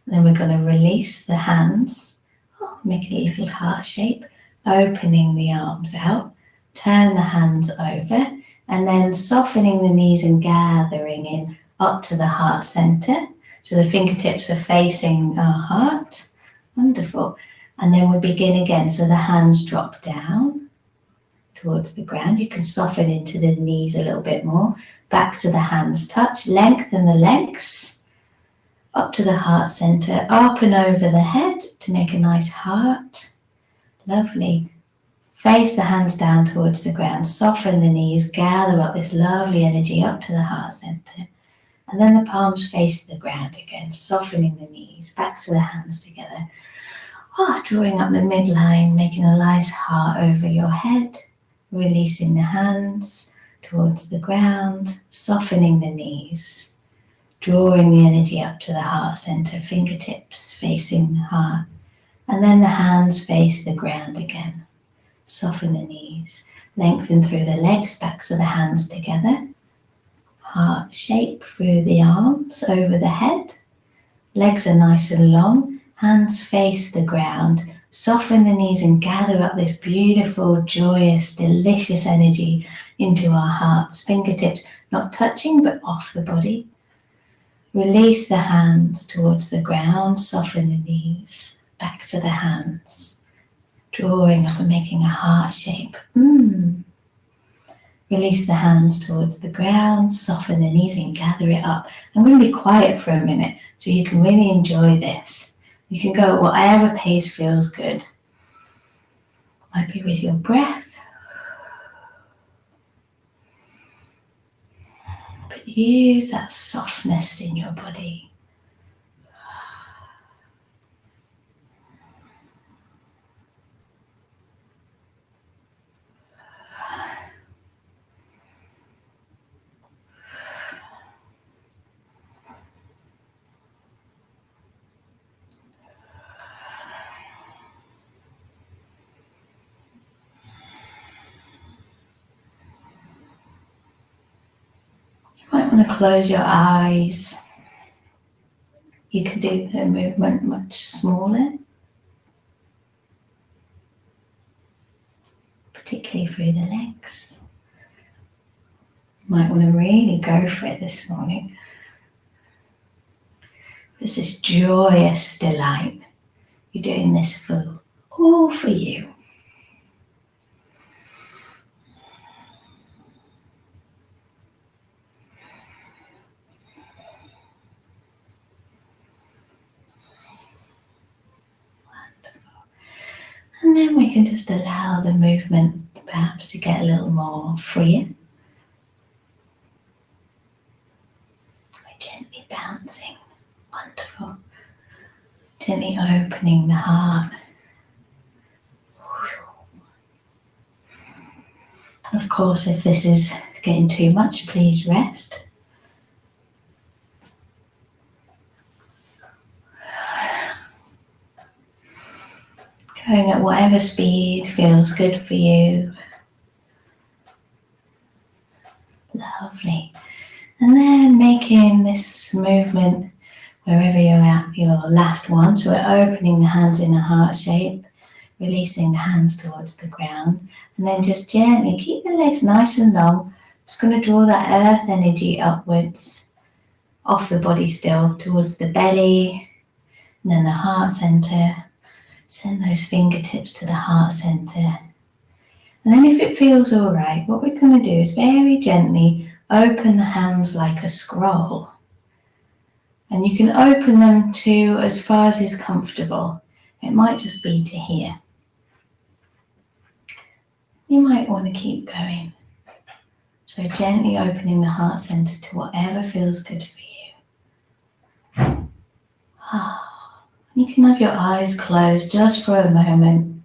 And then we're going to release the hands, make a little heart shape, opening the arms out, turn the hands over, and then softening the knees and gathering in up to the heart center. So the fingertips are facing our heart. Wonderful. And then we begin again. So the hands drop down towards the ground. You can soften into the knees a little bit more. Backs of the hands touch. Lengthen the legs up to the heart center. Up and over the head to make a nice heart. Lovely. Face the hands down towards the ground. Soften the knees. Gather up this lovely energy up to the heart center. And then the palms face the ground again, softening the knees, backs of the hands together. Drawing up the midline, making a nice heart over your head, releasing the hands towards the ground, softening the knees, drawing the energy up to the heart center, fingertips facing the heart, and then the hands face the ground again. Soften the knees, lengthen through the legs, backs of the hands together. Heart shape through the arms, over the head. Legs are nice and long. Hands face the ground. Soften the knees and gather up this beautiful, joyous, delicious energy into our hearts. Fingertips not touching but off the body. Release the hands towards the ground. Soften the knees. Backs of the hands. Drawing up and making a heart shape. Release the hands towards the ground, soften the knees and gather it up. I'm going to be quiet for a minute so you can really enjoy this. You can go at whatever pace feels good. Might be with your breath. But use that softness in your body. might want to close your eyes. You can do the movement much smaller, particularly through the legs. You might want to really go for it this morning. This is joyous delight. You're doing this all for you. And then we can just allow the movement perhaps to get a little more freer. We're gently bouncing. Wonderful. Gently opening the heart. Of course, if this is getting too much, please rest. Going at whatever speed feels good for you. Lovely. And then making this movement wherever you're at, your last one. So we're opening the hands in a heart shape, releasing the hands towards the ground, and then just gently keep the legs nice and long. Just going to draw that earth energy upwards, off the body still, towards the belly, and then the heart center. Send those fingertips to the heart center. And then if it feels all right, what we're going to do is very gently open the hands like a scroll. And you can open them to as far as is comfortable. It might just be to here. You might want to keep going. So gently opening the heart center to whatever feels good for you. You can have your eyes closed just for a moment.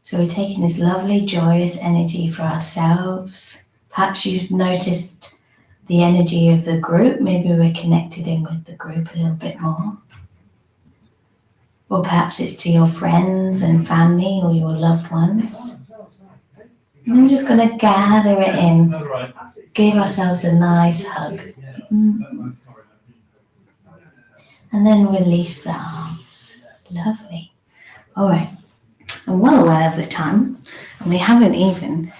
So we're taking this lovely, joyous energy for ourselves. Perhaps you've noticed the energy of the group. Maybe we're connected in with the group a little bit more. Or perhaps it's to your friends and family or your loved ones. And I'm just going to gather it in. Give ourselves a nice hug. And then release the arms. Lovely. All right. I'm well aware of the time. And we haven't even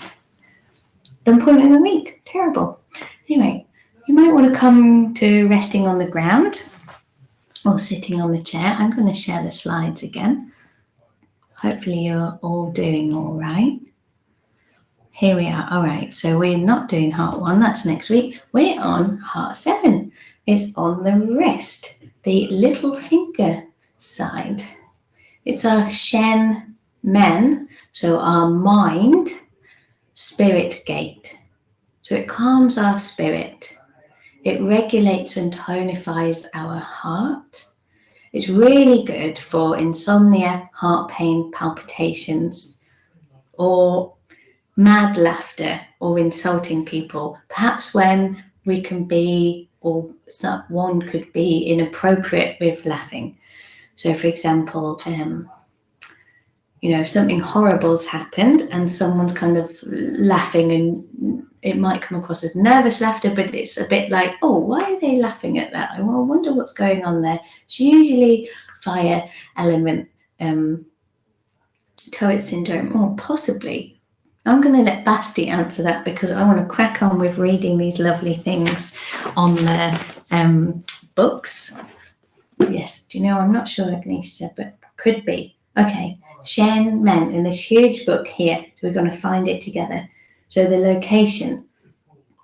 done point of the week. Terrible. Anyway, you might want to come to resting on the ground or sitting on the chair. I'm going to share the slides again. Hopefully you're all doing all right. Here we are. All right, so we're not doing heart 1. That's next week. We're on heart 7. It's on the wrist, the little finger side. It's our Shen Men, so our mind, spirit gate. So it calms our spirit. It regulates and tonifies our heart. It's really good for insomnia, heart pain, palpitations, or mad laughter or insulting people. Perhaps when we can be, or one could be inappropriate with laughing. So for example, if something horrible's happened and someone's kind of laughing, and it might come across as nervous laughter, but it's a bit like, oh, why are they laughing at that? I wonder what's going on there. It's usually fire element, Tourette syndrome, or possibly. I'm going to let Basti answer that because I want to crack on with reading these lovely things on the books. Yes, do you know, I'm not sure, Agnisha, but could be. Okay, Shen Men in this huge book here. So we're going to find it together. So the location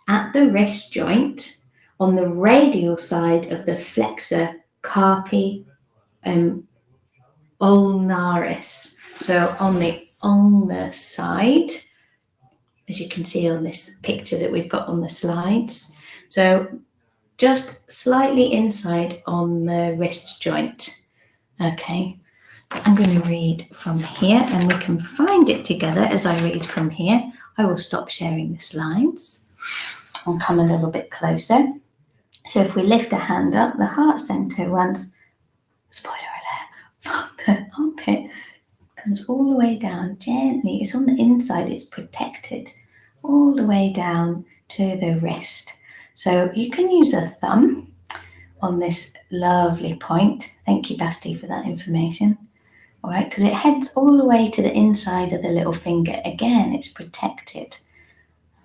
at the wrist joint on the radial side of the flexor carpi ulnaris. So on the ulnar side, as you can see on this picture that we've got on the slides. So just slightly inside on the wrist joint. Okay, I'm going to read from here and we can find it together as I read from here. I will stop sharing the slides and come a little bit closer. So if we lift a hand up, the heart center runs, spoiler alert, from the armpit, comes all the way down gently. It's on the inside, it's protected, all the way down to the wrist. So you can use a thumb on this lovely point. Thank you, Basti, for that information. All right, because it heads all the way to the inside of the little finger. Again, it's protected.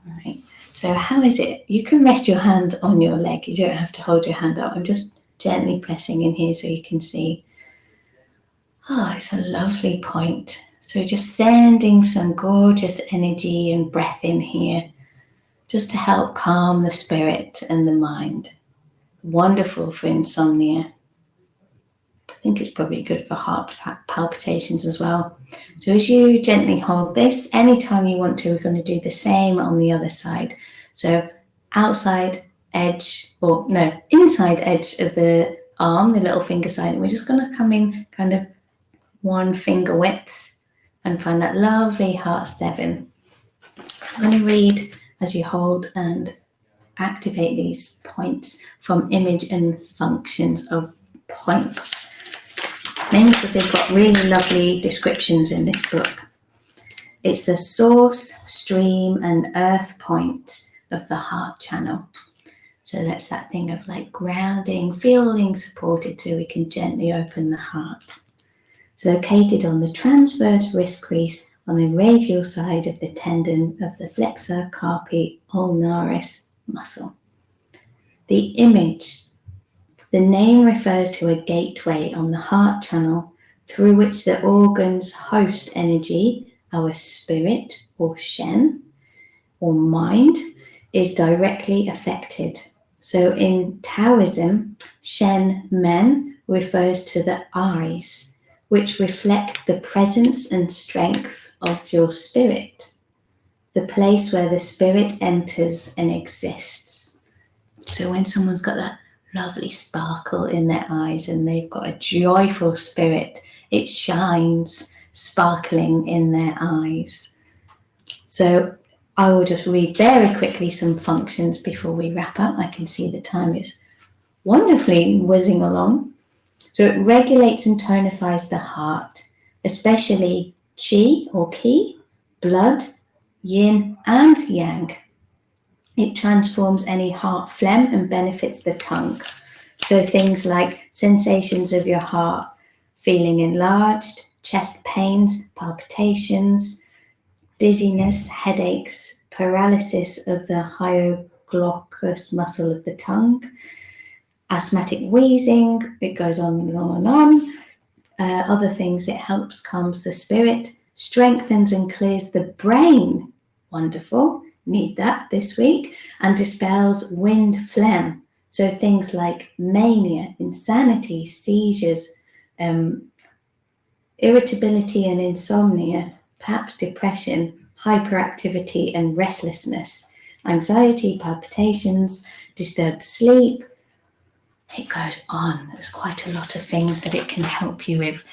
All right, so how is it? You can rest your hand on your leg. You don't have to hold your hand up. I'm just gently pressing in here so you can see. Oh, it's a lovely point. So just sending some gorgeous energy and breath in here, just to help calm the spirit and the mind. Wonderful for insomnia. I think it's probably good for heart palpitations as well. So as you gently hold this, anytime you want to, we're going to do the same on the other side. So outside edge, or no, inside edge of the arm, the little finger side, and we're just going to come in kind of one finger width and find that lovely heart 7. I'm going to read as you hold and activate these points from Image and Functions of Points. Mainly because they've got really lovely descriptions in this book. It's a source, stream, and earth point of the heart channel. So that's that thing of like grounding, feeling supported so we can gently open the heart. It's located on the transverse wrist crease on the radial side of the tendon of the flexor carpi ulnaris muscle. The image. The name refers to a gateway on the heart channel through which the organs host energy, our spirit or Shen or mind, is directly affected. So in Taoism, Shen Men refers to the eyes, which reflect the presence and strength of your spirit, the place where the spirit enters and exists. So when someone's got that lovely sparkle in their eyes and they've got a joyful spirit, it shines sparkling in their eyes. So I will just read very quickly some functions before we wrap up. I can see the time is wonderfully whizzing along. So it regulates and tonifies the heart, especially Qi or Qi, blood, yin and yang. It transforms any heart phlegm and benefits the tongue. So things like sensations of your heart feeling enlarged, chest pains, palpitations, dizziness, headaches, paralysis of the hyoglossus muscle of the tongue, asthmatic wheezing, it goes on and on and on. Other things, it helps calms the spirit, strengthens and clears the brain. Wonderful, need that this week. And dispels wind phlegm. So things like mania, insanity, seizures, irritability and insomnia, perhaps depression, hyperactivity and restlessness, anxiety, palpitations, disturbed sleep. It goes on. There's quite a lot of things that it can help you with.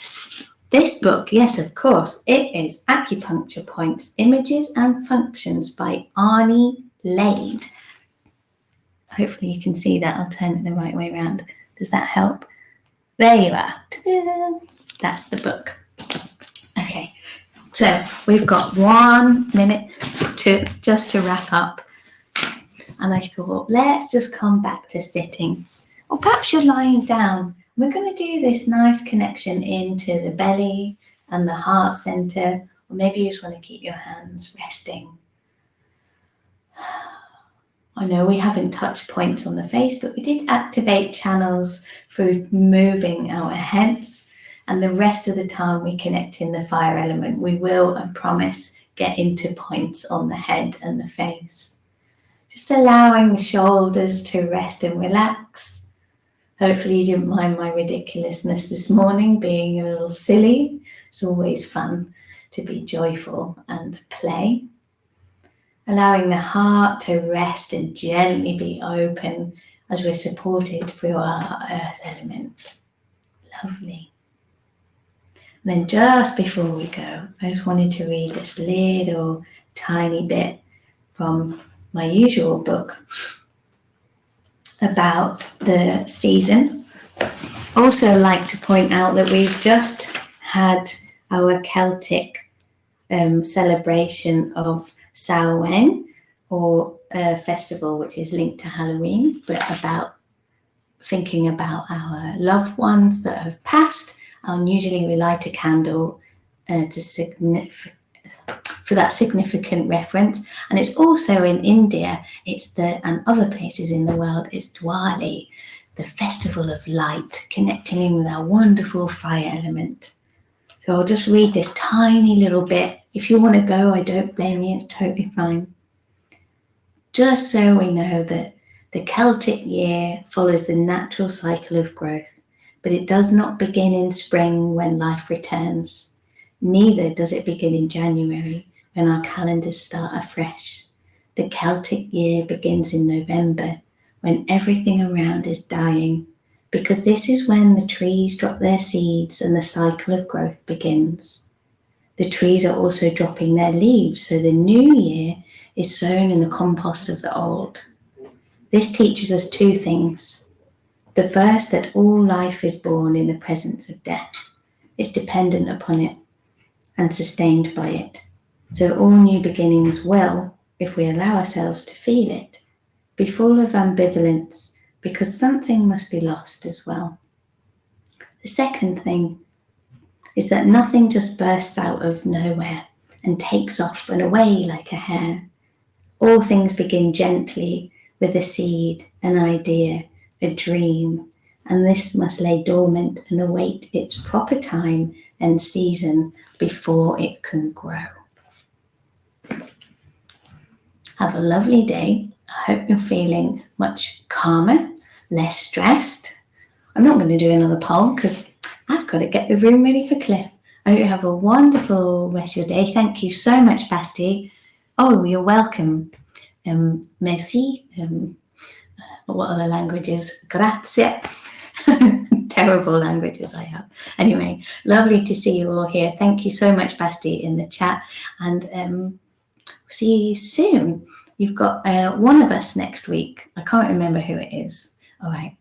This book, yes, of course, it is Acupuncture Points, Images and Functions by Arnie Lade. Hopefully you can see that. I'll turn it the right way around. Does that help? There you are. Ta-da! That's the book. Okay, so we've got 1 minute to wrap up. And I thought, let's just come back to sitting. Or perhaps you're lying down. We're going to do this nice connection into the belly and the heart center. Or maybe you just want to keep your hands resting. I know we haven't touched points on the face, but we did activate channels through moving our heads. And the rest of the time we connect in the fire element. We will, I promise, get into points on the head and the face. Just allowing the shoulders to rest and relax. Hopefully you didn't mind my ridiculousness this morning, being a little silly. It's always fun to be joyful and play. Allowing the heart to rest and gently be open as we're supported through our earth element. Lovely. And then just before we go, I just wanted to read this little tiny bit from my usual book about the season. Also like to point out that we've just had our Celtic celebration of Samhain, or festival which is linked to Halloween, but about thinking about our loved ones that have passed. And usually we light a candle for that significant reference. And it's also in India, and other places in the world, it's Diwali, the festival of light, connecting in with our wonderful fire element. So I'll just read this tiny little bit. If you want to go, I don't blame you, it's totally fine. Just so we know that the Celtic year follows the natural cycle of growth, but it does not begin in spring when life returns. Neither does it begin in January when our calendars start afresh. The Celtic year begins in November when everything around is dying, because this is when the trees drop their seeds and the cycle of growth begins. The trees are also dropping their leaves, so the new year is sown in the compost of the old. This teaches us two things. The first, that all life is born in the presence of death. It's dependent upon it and sustained by it. So all new beginnings will, if we allow ourselves to feel it, be full of ambivalence, because something must be lost as well. The second thing is that nothing just bursts out of nowhere and takes off and away like a hare. All things begin gently with a seed, an idea, a dream, and this must lay dormant and await its proper time and season before it can grow. Have a lovely day. I hope you're feeling much calmer, less stressed. I'm not going to do another poll because I've got to get the room ready for Cliff. I hope you have a wonderful rest of your day. Thank you so much, Basti. Oh, you're welcome. Merci. What other languages? Grazie. Terrible languages I have. Anyway, lovely to see you all here. Thank you so much, Basti, in the chat. And see you soon. You've got one of us next week. I can't remember who it is. All right.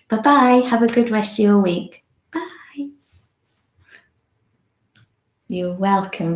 Bye-bye. Have a good rest of your week. Bye. You're welcome.